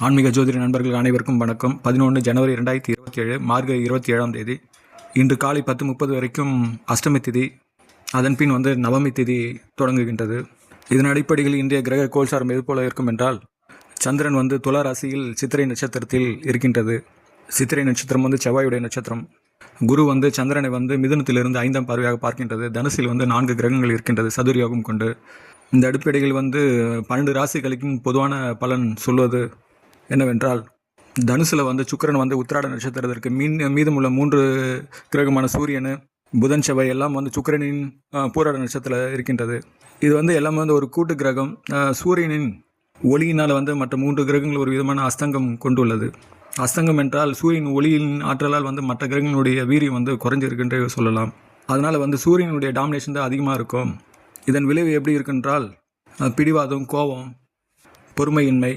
ஆன்மீக ஜோதிட நண்பர்கள் அனைவருக்கும் வணக்கம். 11 ஜனவரி 2027 மார்கழி 27ஆம் தேதி. இன்று காலை 10:30 வரைக்கும் அஷ்டமி திதி, அதன் பின் நவமி திதி தொடங்குகின்றது. இதன் அடிப்படையில் இன்றைய கிரக கோல்சாரம் எது போல இருக்கும் என்றால், சந்திரன் துலா ராசியில் சித்திரை நட்சத்திரத்தில் இருக்கின்றது. சித்திரை நட்சத்திரம் செவ்வாயுடைய நட்சத்திரம். குரு சந்திரனை மிதுனத்திலிருந்து 5ஆம் பார்வையாக பார்க்கின்றது. தனுசில் 4 கிரகங்கள் இருக்கின்றது சதுர்யோகம் கொண்டு. இந்த அடிப்படையில் 12 ராசிகளுக்கும் பொதுவான பலன் சொல்வது என்னவென்றால், தனுசில் சுக்கிரன் உத்திராட நட்சத்திரத்திற்கு மீதமுள்ள 3 கிரகமான சூரியன், புதன், செவ்வாய் எல்லாம் சுக்கிரனின் பூராட நட்சத்திரத்தில் இருக்கின்றது. இது எல்லாமே ஒரு கூட்டு கிரகம். சூரியனின் ஒளியினால் மற்ற 3 கிரகங்கள் ஒரு விதமான அஸ்தங்கம் கொண்டுள்ளது. அஸ்தங்கம் என்றால் சூரியன் ஒளியின் ஆற்றலால் மற்ற கிரகங்களுடைய வீரியம் குறைஞ்சிருக்குன்றே சொல்லலாம். அதனால் சூரியனுடைய டாமினேஷன் தான் அதிகமாக இருக்கும். இதன் விளைவு எப்படி இருக்குன்றால், பிடிவாதம், கோபம், பொறுமையின்மை,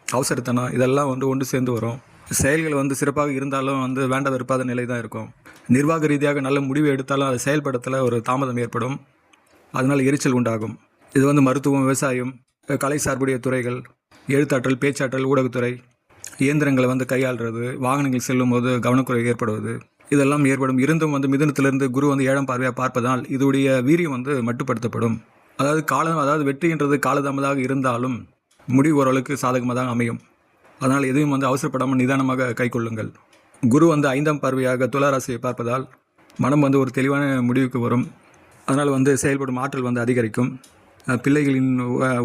அவசரத்தனம் இதெல்லாம் ஒன்று சேர்ந்து வரும். செயல்கள் சிறப்பாக இருந்தாலும் வேண்ட வெறுப்பாத நிலை தான் இருக்கும். நிர்வாக ரீதியாக நல்ல முடிவு எடுத்தாலும் அதை செயல்படுத்தல ஒரு தாமதம் ஏற்படும். அதனால் எரிச்சல் உண்டாகும். இது மருத்துவம், விவசாயம், கலை சார்புடைய துறைகள், எழுத்தாற்றல், பேச்சாற்றல், ஊடகத்துறை, இயந்திரங்களை கையாளுறது, வாகனங்கள் செல்லும் போது கவனக்குறை ஏற்படுவது இதெல்லாம் ஏற்படும். இருந்தும் மிதுனத்திலிருந்து குரு 7ஆம் பார்வையாக பார்ப்பதால் இதோடைய வீரியம் மட்டுப்படுத்தப்படும். அதாவது வெற்றின்றது காலதாமதாக இருந்தாலும் முடிவு ஓரளவுக்கு சாதகமாக தான் அமையும். அதனால் எதையும் அவசரப்படாமல் நிதானமாக கை கொள்ளுங்கள். குரு 5ஆம் பார்வையாக துலா ராசியை பார்ப்பதால் மனம் ஒரு தெளிவான முடிவுக்கு வரும். அதனால் செயல்படும் ஆற்றல் அதிகரிக்கும். பிள்ளைகளின்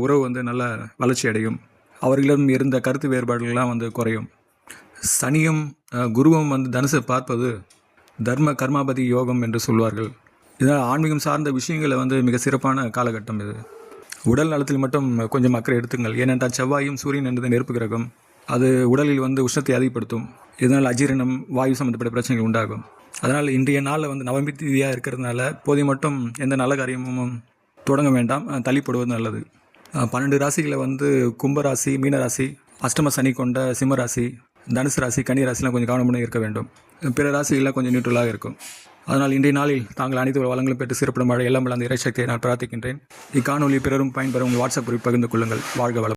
உறவு நல்ல வளர்ச்சி அடையும். அவர்களிடம் இருந்த கருத்து வேறுபாடுகள்லாம் குறையும். சனியும் குருவும் தனுசை பார்ப்பது தர்ம கர்மாபதி யோகம் என்று சொல்வார்கள். இதனால் ஆன்மீகம் சார்ந்த விஷயங்களை மிக சிறப்பான காலகட்டம் இது. உடல் நலத்தில் மட்டும் கொஞ்சம் அக்கறை எடுத்துங்கள். ஏனென்றால் செவ்வாயும் சூரியன் என்பது நெருப்பு கிரகம். அது உடலில் உஷ்ணத்தை அதிகப்படுத்தும். இதனால் அஜீரணம், வாயு சம்மந்தப்பட்ட பிரச்சனைகள் உண்டாகும். அதனால் இன்றைய நாளில் நவமி திதியாக இருக்கிறதுனால போதை மட்டும் எந்த நல்ல காரியமும் தொடங்க வேண்டாம், தள்ளிப்படுவது நல்லது. 12 ராசிகளை கும்பராசி, மீனராசி, அஷ்டம சனி கொண்ட சிம்மராசி, தனுசு ராசி, கன்னி ராசிலாம் கொஞ்சம் கவனமாக இருக்க வேண்டும். பிற ராசிகள்லாம் கொஞ்சம் நியூட்ரலாக இருக்கும். அதனால் இன்றைய நாளில் தாங்கள் அனைத்து வளங்களும் பெற்று சிறப்பிடும் மழை எல்லாம் அந்த இறைசக்தியை நான் பிரார்த்திக்கின்றேன். இக்காணொலி பிறரும் பயன்பெற உங்கள் வாட்ஸ்அப் குரூப் பகிர்ந்து கொள்ளுங்கள். வாழ்க வளம்.